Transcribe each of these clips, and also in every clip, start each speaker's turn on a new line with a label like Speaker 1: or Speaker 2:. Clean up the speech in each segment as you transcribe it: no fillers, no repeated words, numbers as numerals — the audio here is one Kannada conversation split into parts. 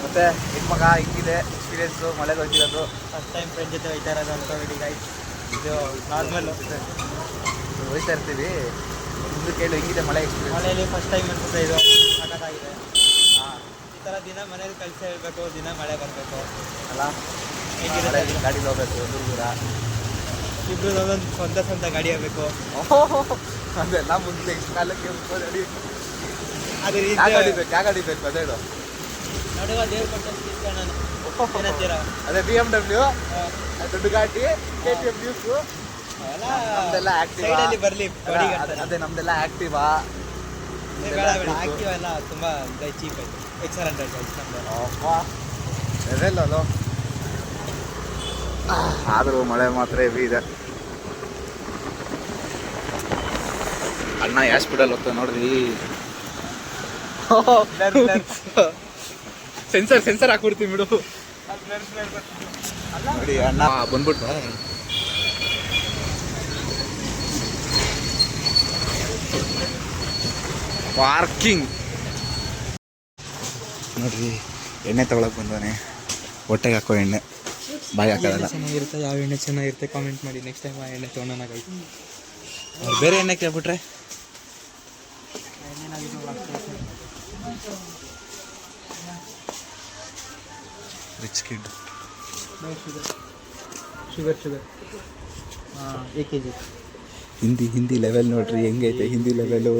Speaker 1: ಮತ್ತೆ ನಿಮ್ಮ ಮಗ ಹಿಂಗಿದೆ ಎಕ್ಸ್ಪೀರಿಯನ್ಸು ಮಳೆಗೆ ಹೋಗ್ತಿರೋದು?
Speaker 2: ಫಸ್ಟ್ ಟೈಮ್ ಫ್ರೆಂಡ್ ಜೊತೆ ಹೋಗ್ತಾ ಇರೋದು ಅನ್ಕೋಬೇಡಿ ಗೈಸ್. ಇದು ನಾರ್ಮಲ್
Speaker 1: ಹೋಗ್ತಾ ಇರ್ತೀವಿ. ಮುಂದೆ ಕೇಳಿ ಹೆಂಗಿದೆ ಮಳೆ ಎಕ್ಸ್ಪೀರಿಯನ್ಸ್?
Speaker 2: ಮಳೆಯಲ್ಲಿ ಫಸ್ಟ್ ಟೈಮ್ ಅನ್ಸುತ್ತೆ ಇದು ಸಖತ್ತಾಗಿದೆ. ಹಾಂ, ಈ ಥರ ದಿನ ಮನೇಲಿ ಕೆಲಸ ಹೇಳ್ಬೇಕು, ದಿನ ಮಳೆ ಬರಬೇಕು
Speaker 1: ಅಲ್ಲ?
Speaker 2: ಹೇಗಿರುತ್ತೆ
Speaker 1: ಗಾಡೀಲಿ ಹೋಗ್ಬೇಕು ದೂರ.
Speaker 2: ಇಬ್ಬರು ಒಂದೊಂದು ಸ್ವಂತ ಗಾಡಿ ಆಗಬೇಕು.
Speaker 1: ಅದೆಲ್ಲ ಮುಂದೆ ನೆಕ್ಸ್ಟ್ ಕಾಲಕ್ಕೆ
Speaker 2: ಅದೇ ರೀತಿ
Speaker 1: ಯಾವ ಗಾಡಿ ಬೇಕು ಅದೇ ಹೇಳು.
Speaker 2: ನಡುವ ದೇವ್ರು ಕೊಟ್ಟು ಏನಂತೀರಾ?
Speaker 1: ಅದೇ BMW ದೊಡ್ಡ ಗಾಡಿ, KTM ಡ್ಯೂಸು ನಮ್ದೆಲ್ಲ ಆಕ್ಟಿವ್
Speaker 2: ಬರಲಿ.
Speaker 1: ಅದೇ ನಮ್ದೆಲ್ಲ ಆಕ್ಟಿವಾ.
Speaker 2: ಬೇಡ ಆಕ್ಟಿವ್ ಎಲ್ಲ ತುಂಬ ಚೀಪ್ ಆಯ್ತು. XR100
Speaker 1: ಅದೆಲ್ಲೋ ಆದರೂ ಮಳೆ ಮಾತ್ರ ಹೆವಿ ಇದೆ. ಅಣ್ಣ ಯಾವ ಸ್ಪೀಡಲ್ಲಿ ಹೋಗ್ತಾನೆ ನೋಡ್ರಿ. ಸೆನ್ಸರ್ ಹಾಕ್ಬಿಡ್ತೀವಿ ಬಿಡು ನೋಡಿ. ಅಣ್ಣ ಬಂದ್ಬಿಟ್ಟು ಪಾರ್ಕಿಂಗ್ ನೋಡ್ರಿ. ಎಣ್ಣೆ ತಗೊಳಕ್ ಬಂದವನೆ. ಹೊಟ್ಟೆಗೆ ಹಾಕೋ ಎಣ್ಣೆ, ಬಾಯಿ ಹಾಕೋದಲ್ಲ.
Speaker 2: ಚೆನ್ನಾಗಿರುತ್ತೆ. ಯಾವ ಎಣ್ಣೆ ಚೆನ್ನಾಗಿರುತ್ತೆ ಕಾಮೆಂಟ್ ಮಾಡಿ. ನೆಕ್ಸ್ಟ್ ಟೈಮ್ ಆ ಎಣ್ಣೆ ತೊಗೊಳೋಣ.
Speaker 1: ಬೇರೆ ಎಣ್ಣೆ ಕೇಳ್ಬಿಟ್ರೆ ರಿಚ್ ಕಿಡ್
Speaker 2: ಶುಗರ್ ಹಾಂ 1 kg.
Speaker 1: ಹಿಂದಿ ಲೆವೆಲ್ ನೋಡ್ರಿ ಹೆಂಗೈತೆ. ಹಿಂದಿ ಲೆವೆಲು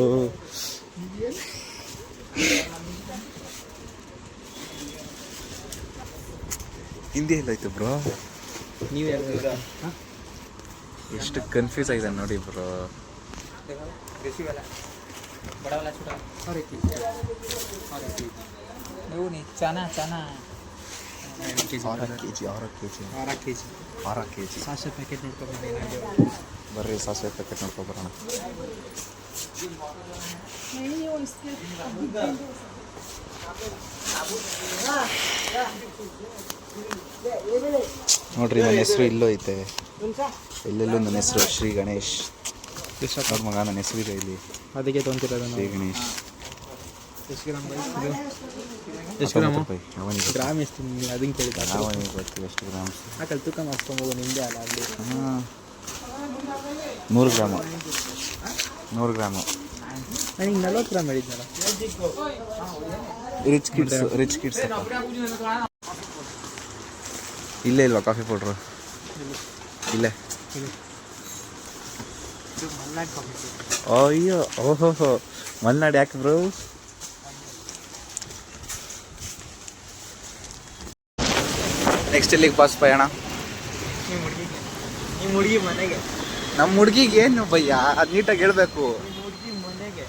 Speaker 1: ಹಿಂದಿ ಎಲ್ಲೈತೆ ಬ್ರೋ?
Speaker 2: ನೀವು
Speaker 1: ಎಷ್ಟು ಕನ್ಫ್ಯೂಸ್ ಆಗಿದೆ ನೋಡಿ ಬ್ರೋ.
Speaker 2: ನೀವು ಚಾನಾ
Speaker 1: 6 kg
Speaker 2: ಸಾಸಿವೆ ಪ್ಯಾಕೆಟ್ ನೋಡ್ಕೊಂಡು
Speaker 1: ಬರ್ರಿ. ಸಾಸಿವೆ ಪ್ಯಾಕೆಟ್ ನೋಡ್ಕೊಬರೋಣ. ನೋಡ್ರಿ, ನನ್ನ ಹೆಸರು ಇಲ್ಲೋ ಐತೆ. ಎಲ್ಲೆಲ್ಲೂ ನನ್ನ ಹೆಸರು ಶ್ರೀ ಗಣೇಶ್. ನೋಡ್ ಮಗ, ನನ್ನ ಹೆಸರು ಇದೆ ಇಲ್ಲಿ.
Speaker 2: ಅದಕ್ಕೆ ತೊಗೊಂತಿರೋದು
Speaker 1: ಶ್ರೀ ಗಣೇಶ್.
Speaker 2: ಎಷ್ಟು ಗ್ರಾಮ್ ಗ್ರಾಮ್ ಎಷ್ಟು ಅದನ್ನು ಕೇಳಿದ?
Speaker 1: ನಾವೇ ಗೊತ್ತಿಲ್ಲ ಎಷ್ಟು ಗ್ರಾಮ್ಸ್.
Speaker 2: ಹಾಕಲ್ಲಿ ತೂಕ ಮಾಡಿಸ್ಕೊಂಬೋಗು. ನಿಂದೆ ಅಲ್ಲ ಅಲ್ಲಿ.
Speaker 1: ಹಾಂ, 100 ಗ್ರಾಮು.
Speaker 2: ನನಗೆ 40 ಗ್ರಾಮ್ ಹೇಳಿದ್ನಲ್ಲ.
Speaker 1: ರಿಚ್ ಕಿಡ್ಸ್ ಇಲ್ಲೇ ಇಲ್ವಾ ಕಾಫಿ ಪೌಡ್ರು? ಇಲ್ಲೇ. ಅಯ್ಯೋ, ಓಹೋ, ಮಲ್ನಾಡು ಯಾಕೆ ಬ್ರೋ? ನೆಕ್ಸ್ಟ್ ಎಲ್ಲಿಗೆ ಪಾಸ್ ಪಯಣ?
Speaker 2: ನಿಮ್ಮ ಹುಡುಗಿ ಮನೆಗೆ.
Speaker 1: ನಮ್ಮ ಹುಡುಗಿಗೆ ಏನು ಭಯ್ಯ? ಅದು ನೀಟಾಗಿ ಹೇಳ್ಬೇಕು.
Speaker 2: ನಿಮ್ಮ ಹುಡುಗಿ ಮನೆಗೆ.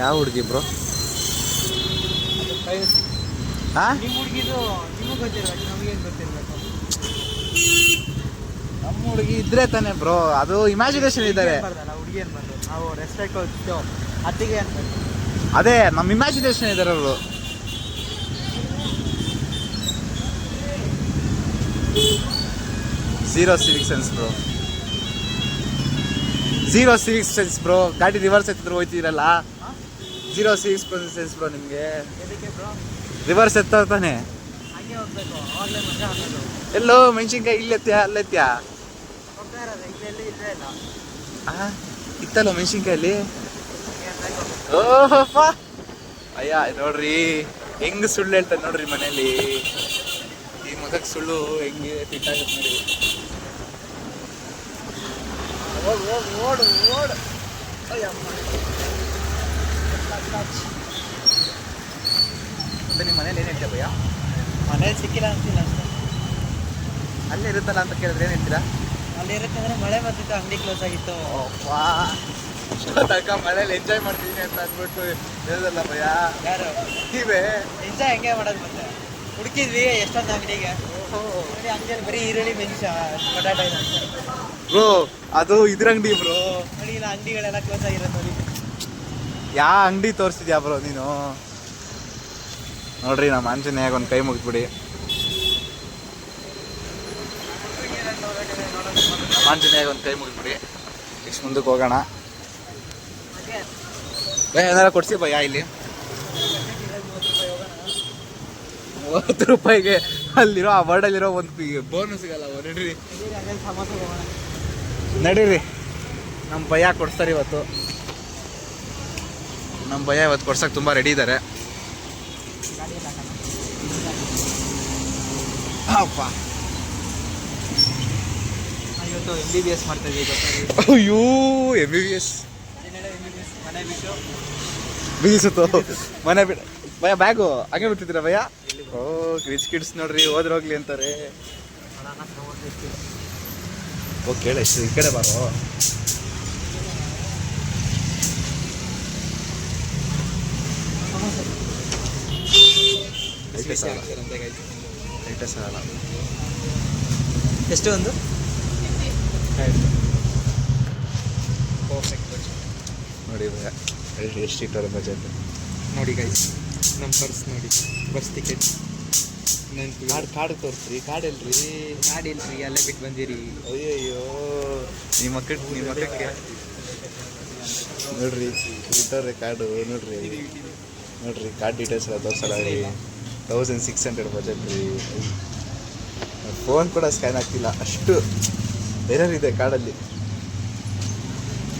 Speaker 1: ಯಾವ ಹುಡುಗಿ ಬ್ರೋ? ಹಾಂ,
Speaker 2: ನಿಮ್ಮ ಹುಡುಗಿದು ನಿಮಗೆ ಗೊತ್ತಿರಬೇಕು, ನಮಗೇನು ಗೊತ್ತಿರಬೇಕು?
Speaker 1: ನಮ್ಮ ಹುಡುಗಿ ಇದ್ರೆ ತಾನೇ ಬ್ರೋ. ಅದು ಇಮ್ಯಾಜಿನೇಷನ್ ಇದ್ದಾರೆ.
Speaker 2: ಹುಡುಗಿ ಅನ್ಬಾರ್ದು, ನಾವು ರೆಸ್ಪೆಕ್ಟ್ ಕೊಡ್ತೀವಿ ಅತ್ತಿಗೆ ಅನ್ಬೇಕು.
Speaker 1: ಅದೇ ನಮ್ಮ ಇಮ್ಯಾಜಿನೇಷನ್ ಇದ್ದಾರೆ ಅವರು. Zero civic sense bro. ಗಾಡಿ ರಿವರ್ಸ್ ಎತ್ತಿದ್ರು ಹೋಯ್ತಿರಲ್ಲ. ಝೀರೋ ಸಿವಿಕ್ ಸೆನ್ಸ್ ಬ್ರೋ ನಿಮಗೆ. ರಿವರ್ಸ್ ಎತ್ತ ತಾನೆ.
Speaker 2: ಹಾಗೆ ಹೋಗ್ಬೇಕು, ಅವಾಗಲೇ ಮಜಾ ಹಾಕೋದು.
Speaker 1: ಎಲ್ಲೋ ಮೆಣಸಿನ್ಕಾಯಿ ಇಲ್ಲೆತ್ಯಾ ಅಲ್ಲೆತ್ಯಾ?
Speaker 2: ಹೋಗ್ತಾ ಇರೋದು ಇಲ್ಲೆಲ್ಲಿ ಇಲ್ಲೇ ಇಲ್ಲ.
Speaker 1: ಇತ್ತಲ್ಲ ಮೆಣಸಿನ್ಕಾಯಲ್ಲಿ. ಓಹಪ್ಪ ಅಯ್ಯ, ನೋಡ್ರಿ ಹೆಂಗ್ ಸುಳ್ಳು ಹೇಳ್ತಾರೆ ನೋಡ್ರಿ ಮನೇಲಿ. ಈ ಮಗಕ್ಕೆ ಸುಳ್ಳು ಹೆಂಗೆ ಫಿಟ್ ಆಗುತ್ತೆ ನೋಡಿ. ಓಡು. ಮತ್ತೆ ನಿಮ್ಮ ಮನೇಲಿ ಏನು ಹೇಳ್ತೀಯ ಭಯ್ಯ?
Speaker 2: ಮನೇಲಿ ಸಿಕ್ಕಿಲ್ಲ ಅಂತಿಲ್ಲ ಅಷ್ಟೇ.
Speaker 1: ಅಲ್ಲೇ ಇರುತ್ತಲ್ಲ ಅಂತ ಕೇಳಿದ್ರೆ ಏನು ಹೇಳ್ತೀರಾ?
Speaker 2: ಅಲ್ಲಿ ಇರುತ್ತೆ ಅಂದರೆ ಮಳೆ ಬರ್ತಿತ್ತು, ಅಂಗಡಿ ಕ್ಲೋಸ್ ಆಗಿತ್ತು.
Speaker 1: ತನಕ ಮನೇಲಿ ಎಂಜಾಯ್ ಮಾಡ್ತಿದ್ದೀನಿ ಅಂತ ಅಂದ್ಬಿಟ್ಟು ಹೇಳೋದಲ್ಲ ಭಯ್ಯ.
Speaker 2: ಯಾರು
Speaker 1: ನೀವೇ
Speaker 2: ಎಂಜಾಯ್ ಹೆಂಗೆ ಮಾಡೋದು? ಮತ್ತೆ ಹುಡುಕಿದ್ವಿ ಎಷ್ಟೊಂದು ಅಂಗಡಿಗೆ. ನೋಡಿ ಅಂಗಡಿಯಲ್ಲಿ ಬರೀ ಈರುಳ್ಳಿ, ಮೆಣಸು, ಪೊಟ್ಯಾಟೊ ಇದೆ.
Speaker 1: ಬ್ರೋ ಅದು ಇದ್ರ ಅಂಗಡಿ ಬ್ರೋ.
Speaker 2: ನೋಡಿ ಇಲ್ಲ, ಅಂಗಡಿಗಳೆಲ್ಲ ಕ್ಲೋಸ್ ಆಗಿರೋದು ನೋಡಿ.
Speaker 1: ಯಾವ ಅಂಗಡಿ ತೋರಿಸಿದ್ಯಾ ಬ್ರೋ ನೀನು? ನೋಡ್ರಿ, ನಮ್ಮ ಆಂಜನೇಯಾಗ ಒಂದು ಕೈ ಮುಗಿದ್ಬಿಡಿ. ಆಂಜನೇಯಾಗ ಒಂದು ಕೈ ಮುಗಿದ್ಬಿಡಿ. ಇಷ್ಟು ಮುಂದಕ್ಕೆ ಹೋಗೋಣ. ಭಯ ಏನಾರ ಕೊಡ್ಸಿ ಭಯ ಇಲ್ಲಿ 30 ರೂಪಾಯಿಗೆ ಅಲ್ಲಿರೋ ಆ ವರ್ಡಲ್ಲಿರೋ ಒಂದು ಬೋನು ಸಿಗಲ್ಲ ನಡೀರಿ ನಡೀರಿ ನಮ್ಮ ಭಯ ಕೊಡ್ಸ್ತಾರೆ ಇವತ್ತು. ನಮ್ಮ ಭಯ ಇವತ್ತು ಕೊಡ್ಸಕ್ಕೆ ತುಂಬ ರೆಡಿ ಇದ್ದಾರೆ. ಅಪ್ಪ
Speaker 2: ಇವತ್ತು MBBS ಮಾಡ್ತಾ ಇದ್ದೀವಿ.
Speaker 1: ಅಯ್ಯೋ MBBS
Speaker 2: ಮನೆ ಬಿಟ್ಟು
Speaker 1: ಬೀಸುತ್ತೋ ಮನೆ ಬಿಟ್ಟು ಭಯ ಬ್ಯಾಗು ಹಂಗೆ ಬಿಡ್ತಿದ್ದೀರಾ ಭಯ? ಓ ರಿಚ್ ಕಿಡ್ಸ್ ನೋಡ್ರಿ ಹೋಗ್ಲಿ ಅಂತಾರೆ. ಓ ಕೇಳ ಈ ಕಡೆ ಬಾರೋ.
Speaker 2: ಎಷ್ಟು ಒಂದು
Speaker 1: ನೋಡಿ ಭಯ ಎಷ್ಟು ಇಟ್ಟವ್ರೆ ಬಜೆಟ್
Speaker 2: ನೋಡಿ ಗೈಸ್. ನಮ್ಮ ಪರ್ಸ್ ನೋಡಿ, ಬಸ್ ಟಿಕೆಟ್
Speaker 1: ಕಾರ್ಡ್ ತೋರಿಸ್ರಿ. ಕಾರ್ಡ್ ಇಲ್ರಿ,
Speaker 2: ಮಾಡಿ ಇಲ್ರಿ, ಅಲ್ಲೇ ಬಿಟ್ಟು ಬಂದಿರಿ.
Speaker 1: ಅಯ್ಯಯ್ಯೋ ನಿಮ್ಮ ಮಕ್ಕಳಿಗೆ ನೋಡ್ರಿ ಇಟ್ಟವ್ರೆ ಕಾರ್ಡು. ನೋಡ್ರಿ ಕಾರ್ಡ್ ಡೀಟೇಲ್ಸ್ ಎಲ್ಲ ತೋರಿಸಲ್ಲ ರೀ. 1600 ಬಜೆಟ್ ರೀ. ಫೋನ್ ಕೂಡ ಸ್ಕ್ಯಾನ್ ಆಗ್ತಿಲ್ಲ, ಅಷ್ಟು ಎರರ್ ಇದೆ ಕಾರ್ಡಲ್ಲಿ.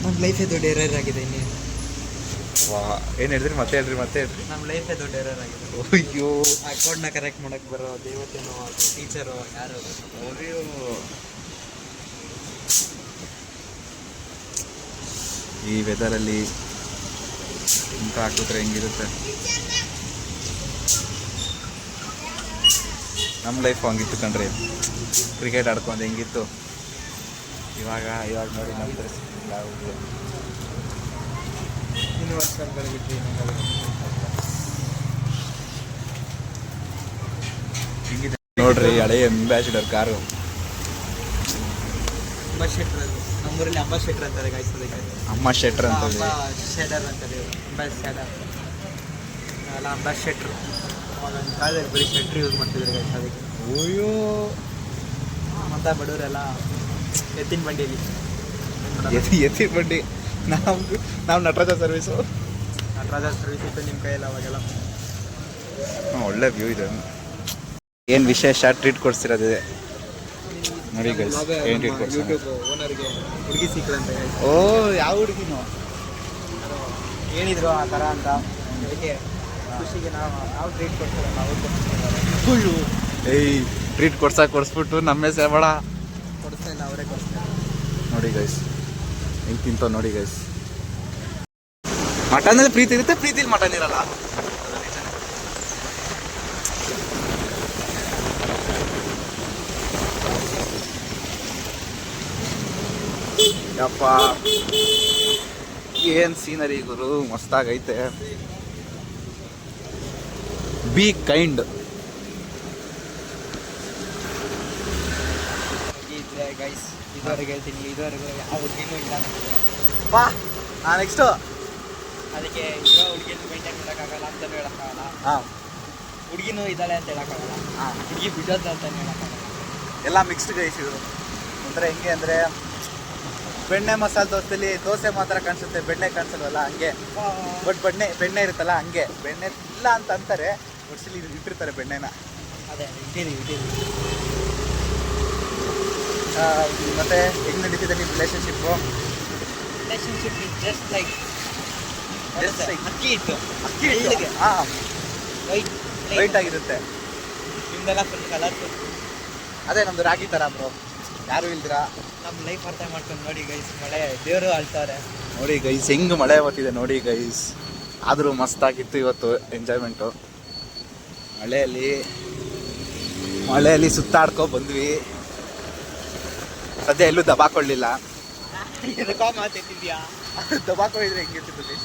Speaker 2: ನಮ್ಮ ಲೈಫೇ ದೊಡ್ಡ ಎರರ್ ಆಗಿದೆ. ಇನ್ನೇನು
Speaker 1: ವಾ ಏನು ಹೇಳಿದ್ರಿ? ಮತ್ತೆ ಹೇಳ್ರಿ.
Speaker 2: ನಮ್ಮ ಲೈಫೇ ದೊಡ್ಡ ಎರರ್ ಆಗಿದೆ.
Speaker 1: ಅಯ್ಯೋ
Speaker 2: ಆ ಕೋಡ್ನ ಕರೆಕ್ಟ್ ಮಾಡಕ್ಕೆ ಬರೋ ದೇವತೆನೋ ಟೀಚರು ಯಾರು?
Speaker 1: ಅಯ್ಯೋ ಈ ವೆದರಲ್ಲಿ ಇಂಥ ಹಾಕಿದ್ರೆ ಹೆಂಗಿರುತ್ತೆ? ನಮ್ಮ ಲೈಫ್ ಹಂಗಿತ್ತು ಕಣ್ರಿ. ಕ್ರಿಕೆಟ್ ಆಡ್ಕೊಂಡು ಹೆಂಗಿತ್ತು, ಇವಾಗ ನೋಡಿ ನಮ್ಮ ಪರಿಸ್ಥಿತಿ ಯಾವುದು.
Speaker 2: ಇನ್ನು ವರ್ಷಗಳು ಬಿಟ್ಟು
Speaker 1: ಹೆಂಗಿದೆ ನೋಡ್ರಿ ಹಳೆಯ ಅಂಬಾಸಿಡರ್ ಕಾರು.
Speaker 2: ಅಂಬಾಸಿಡರ್ ಅದು ನಮ್ಮೂರಲ್ಲಿ ಅಂಬಾಸಿಡರ್ ಅಂತಾರೆ ಗಾಯ್ಸ್. ಅದಕ್ಕೆ
Speaker 1: ಅಮ್ಮ ಶೆಟ್ರ್ ಅಂತ
Speaker 2: ಶೆಡರ್ ಅಂತಾರೆ. ಅಂಬಾಸಿಡರ್ ಅಲ್ಲ, ಅಂಬಾಸಿಡರ್. ಅವಾಗ ಕಾಲದಲ್ಲಿ ಬರೀ ಶೆಟ್ರ್ ಯೂಸ್ ಮಾಡ್ತಿದ್ರು ಗಾಯ್ಸ್. ಅದಕ್ಕೆ
Speaker 1: ಅಯ್ಯೋ
Speaker 2: ಮತ್ತು ಬಡವರೆಲ್ಲ ಎತ್ತಿನ ಬಂಡಿಯಲ್ಲಿ
Speaker 1: ಎತ್ತಿನ ಬಂಡಿ. ನಾವು ನಟರಾಜ ಸರ್ವಿಸು.
Speaker 2: ನಟರಾಜ ಸರ್ವಿಸ್ ಇತ್ತು ನಿಮ್ಮ ಕೈಯಲ್ಲಿ ಅವಾಗೆಲ್ಲ.
Speaker 1: ಒಳ್ಳೆ ವ್ಯೂ ಇದೆ. ಏನು ವಿಶೇಷ ಟ್ರೀಟ್ ಕೊಡ್ಸಿರೋದಿದೆ ನೋಡಿ ಗೈಸ್. ಏನು ಟ್ರೀಟ್ ಕೊಡ್ಸಿ?
Speaker 2: ಯೂಟ್ಯೂಬ್ ಓನರ್ಗೆ ಹುಡುಗಿ ಸಿಕ್ಕರಂತೆ.
Speaker 1: ಓ ಯಾವ ಹುಡುಗಿನೋ
Speaker 2: ಹೇಳಿದ್ರು ಆ ಥರ ಅಂತ. ಅದಕ್ಕೆ ಖುಷಿಗೆ ನಾವು ಟ್ರೀಟ್ ಕೊಡ್ತೀವಿ. ನಾವು
Speaker 1: ಏಯ್ ಟ್ರೀಟ್ ಕೊಡ್ಸ್ಬಿಟ್ಟು ನಮ್ಮ ಸೇಬೇಡ.
Speaker 2: ಕೊಡಿಸ್ತಾ ಇಲ್ಲ, ಅವರೇ ಕೊಡಿಸ್ತಾರೆ.
Speaker 1: ನೋಡಿ ಗೈಸ್ ಹೆಂಗೆ ತಿಂತಾವ್ ನೋಡಿ ಗೈಸ್. ಮಟನಲ್ಲಿ ಪ್ರೀತಿ ಇರುತ್ತೆ, ಪ್ರೀತಿಲಿ ಮಟನ್ ಇರಲ್ಲ. ಯಪ್ಪ ಏನ್ ಸೀನರಿ ಗುರು, ಮಸ್ತಾಗೈತೆ. Be kind.
Speaker 2: ಗೈಸ್ ಇದುವರೆಗೆ ಹೇಳ್ತೀನಿ, ಇದುವರೆಗೂ ಯಾವ ಹುಡುಗಿನೂ ಇಲ್ಲ ನಮಗೆ.
Speaker 1: ಬಾ ನೆಕ್ಸ್ಟು.
Speaker 2: ಅದಕ್ಕೆ ಇರೋ ಹುಡುಗಿನ ಮೇಂಟೈನ್ ಮಾಡೋಕ್ಕಾಗಲ್ಲ ಅಂತಲೂ ಹೇಳೋಕ್ಕಾಗಲ್ಲ.
Speaker 1: ಹಾಂ
Speaker 2: ಹುಡುಗಿನೂ ಇದ್ದಾಳೆ ಅಂತ ಹೇಳೋಕ್ಕಾಗಲ್ಲ.
Speaker 1: ಹಾಂ
Speaker 2: ಹುಡುಗಿ ಬಿಡೋದು ಅಂತಲೂ ಹೇಳೋಕ್ಕಾಗಲ್ಲ.
Speaker 1: ಎಲ್ಲ ಮಿಕ್ಸ್ಡ್ ಗೈಸ್ ಇದು. ಅಂದರೆ ಹೆಂಗೆ ಅಂದರೆ ಬೆಣ್ಣೆ ಮಸಾಲೆ ದೋಸೆ ಮಾತ್ರ ಕಾಣಿಸುತ್ತೆ, ಬೆಣ್ಣೆ ಕಾಣಿಸಲ್ವಲ್ಲ ಹಂಗೆ. ಬಟ್ ಬೆಣ್ಣೆ ಇರುತ್ತಲ್ಲ ಹಂಗೆ. ಬೆಣ್ಣೆ ಇಲ್ಲ ಅಂತ ಅಂತಾರೆ, ಒಟ್ಸಲಿ ಇಟ್ಟಿರ್ತಾರೆ ಬೆಣ್ಣೆನ.
Speaker 2: ಅದೇ ಇಟ್ಟಿದ್ದೀವಿ.
Speaker 1: ಮತ್ತೆ ಹೆಂಗೆ ನಡೀತಿದೆ ನಿಮ್ಮ relationship?
Speaker 2: Relationship is just like ಅಕ್ಕಿ ಇತ್ತು.
Speaker 1: ಹಾಂ
Speaker 2: ವೈಟ್
Speaker 1: ವೈಟ್ ಆಗಿರುತ್ತೆ.
Speaker 2: ನಿಮ್ದೆಲ್ಲ ಫುಲ್ ಕಲರ್ಫುಲ್.
Speaker 1: ಅದೇ ನಮ್ಮದು ರಾಗಿ ಥರ ಬ್ರೋ. ಯಾರು ಇಲ್ದಿರಾ
Speaker 2: ನಮ್ಮ ಲೈಫ್ ಅರ್ಥ ಮಾಡ್ಕೊಂಡು ನೋಡಿ ಗೈಸ್. ಮಳೆ ದೇವರು ಆಳ್ತಾರೆ
Speaker 1: ನೋಡಿ ಗೈಸ್. ಹೆಂಗೆ ಮಳೆ ಬರ್ತಿದೆ ನೋಡಿ ಗೈಸ್. ಆದರೂ ಮಸ್ತಾಗಿತ್ತು ಇವತ್ತು ಎಂಜಾಯ್ಮೆಂಟು. ಮಳೆಯಲ್ಲಿ ಸುತ್ತಾಡ್ಕೊ ಬಂದ್ವಿ. ಸದ್ಯ ಎಲ್ಲೂ ದಬಾಕೊಳ್ಳಿಲ್ಲ.
Speaker 2: ಎದಕ್ಕೋ ಮಾತಾಡ್ತಿದ್ಯಾ?
Speaker 1: ದಬಾಕೊಂಡಿದ್ರೆ ಹೆಂಗಿರ್ತದೆ?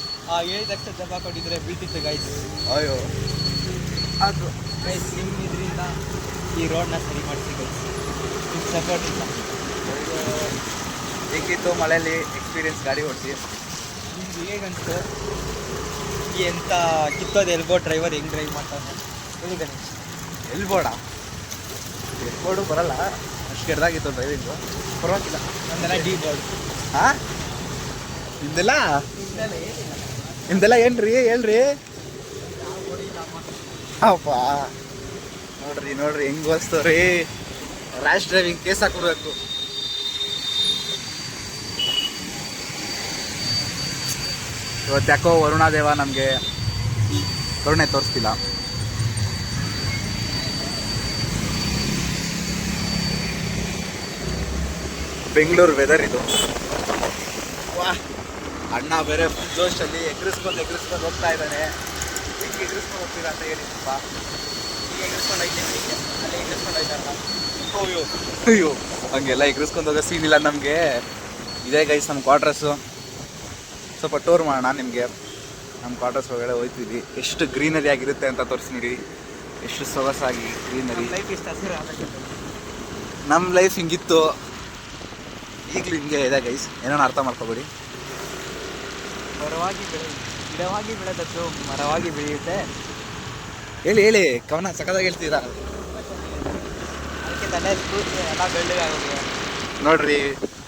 Speaker 2: ಹೇಳಿದ ತಕ್ಷಣ ದಬಾಕೊಂಡಿದ್ರೆ ಬೀಳ್ತಿತ್ತು ಗೈಸ್.
Speaker 1: ಅಯ್ಯೋ ಅದು
Speaker 2: ಗೈಸ್ ನಿಮ್ಮ ಇದರಿಂದ ಈ ರೋಡ್ನ ಸರಿ ಮಾಡಿಸಿ ಗೈಸ್. ನಿಮ್ಮ ಸಪೋರ್ಟ್ ಇಲ್ಲ.
Speaker 1: ಹೇಗಿತ್ತು ಮಳೆಯಲ್ಲಿ ಎಕ್ಸ್ಪೀರಿಯನ್ಸ್ ಗಾಡಿ ಓಡಿಸಿ?
Speaker 2: ನಿಮ್ಗೆ ಹೇಗನ್ಸ್ತು? ಎಂಥ ಕಿತ್ತೋದು ಎಲ್ಬೋ ಡ್ರೈವರ್ ಹೆಂಗೆ ಡ್ರೈವ್ ಮಾಡ್ತಾನೆ ಹೇಳಿ ಗಣೇಶ್.
Speaker 1: ಎಲ್ಬೋರ್ಡು ಬರಲ್ಲ, ಅಷ್ಟು ಕೆಡ್ದಾಗಿತ್ತು ಡ್ರೈವಿಂಗು. ಪರವಾಗಿಲ್ಲ.
Speaker 2: ನಂದೆಲ್ಲ ಡಿ ಬೋರ್ಡ್.
Speaker 1: ಹಾಂ ನಿಮ್ದೆಲ್ಲ ನಿಮ್ದೆಲ್ಲ ಏನ್ರಿ ಹೇಳ್ರಿ. ಅಪ್ಪ ನೋಡ್ರಿ ನೋಡ್ರಿ ಹೆಂಗ್ ಓದಿಸ್ತವ್ರಿ. ರ್ಯಾಶ್ ಡ್ರೈವಿಂಗ್ ಕೇಸ್ ಹಾಕೊಡ್ಬೇಕು. ಇವತ್ತು ಯಾಕೋ ವರುಣಾದೇವ ನಮಗೆ ಕರುಣೆ ತೋರಿಸ್ತಿಲ್ಲ. ಬೆಂಗಳೂರು ವೆದರ್ ಇದು. ವಾ ಅಣ್ಣ ಬೇರೆ ಫುಲ್ ಜೋಶಲ್ಲಿ ಎಗ್ರಿಸ್ಕೊಂಡು ಹೋಗ್ತಾ ಇದ್ದಾನೆ. ಹೆಂಗೆ ಎಗ್ರಿಸ್ಕೊಂಡು ಹೋಗ್ತೀರಾ ಅಂತ ಹೇಳಿ ಸ್ವಲ್ಪ. ಈಗ ಎಗ್ರಿಸ್ಕೊಂಡು ಹೋಗ್ತೀನಿ, ಅಲ್ಲಿ ಎಗ್ರಿಸ್ಕೊಂಡು ಹೋಗ್ತಾರಲ್ಲ. ಅಯ್ಯೋ ಹಂಗೆಲ್ಲ ಎಗ್ರಿಸ್ಕೊಂಡು ಹೋಗೋ ಸೀನ್ ಇಲ್ಲ ನಮಗೆ. ಇದೇ ಗೈಸ್ ನಮ್ಮ ಕ್ವಾರ್ಟರ್ಸು. ಸ್ವಲ್ಪ ಟೂರ್ ಮಾಡೋಣ ನಿಮಗೆ. ನಮ್ಮ ಕ್ವಾರ್ಟರ್ಸ್ ಒಳಗಡೆ ಹೋಗ್ತೀವಿ. ಎಷ್ಟು ಗ್ರೀನರಿ ಆಗಿರುತ್ತೆ ಅಂತ ತೋರಿಸಿ ನೋಡಿ. ಎಷ್ಟು ಸೊಗಸಾಗಿ ಗ್ರೀನರಿ. ನಮ್ಮ ಲೈಫ್ ಹಿಂಗಿತ್ತು, ಈಗಲೂ ಹಿಂಗೆ ಇದೆ ಗೈಸ್. ಏನೋ ಅರ್ಥ ಮಾಡ್ಕೊಬೇಡಿ.
Speaker 2: ಗಿಡವಾಗಿ ಬೆಳೆದದ್ದು ಮರವಾಗಿ ಬೆಳೆಯುತ್ತೆ.
Speaker 1: ಹೇಳಿ ಹೇಳಿ ಕವನ ಸಖತ್ತಾಗಿ ಹೇಳ್ತೀರಾ.
Speaker 2: ಅದಕ್ಕೆ ತಲೆ ಕೂತು ಎಲ್ಲ ಬೆಳ್ಳಗಾಗೋಗಿದೆ
Speaker 1: ನೋಡ್ರಿ.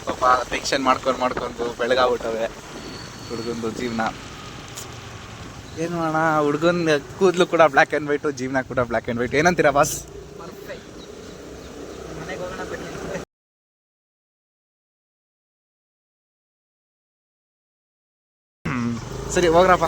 Speaker 1: ಪಾಪ ಟೆನ್ಷನ್ ಮಾಡ್ಕೊಂಡು ಬೆಳಗಾಗ್ಬಿಟ್ಟವೆ ಹುಡುಗಂದು ಜೀವನ. ಏನು ಮಾಡೋಣ, ಹುಡುಗನ ಕೂದಲು ಕೂಡ ಬ್ಲ್ಯಾಕ್ ಆ್ಯಂಡ್ ವೈಟು, ಜೀವನ ಕೂಡ ಬ್ಲ್ಯಾಕ್ ಆ್ಯಂಡ್ ವೈಟ್. ಏನಂತೀರಾ ಬಾಸ್?
Speaker 2: ಮನೆಗೆ ಹೋಗೋಣ ಬನ್ನಿ.
Speaker 1: ಸರಿ ಹೋಗ್ರಪ್ಪ.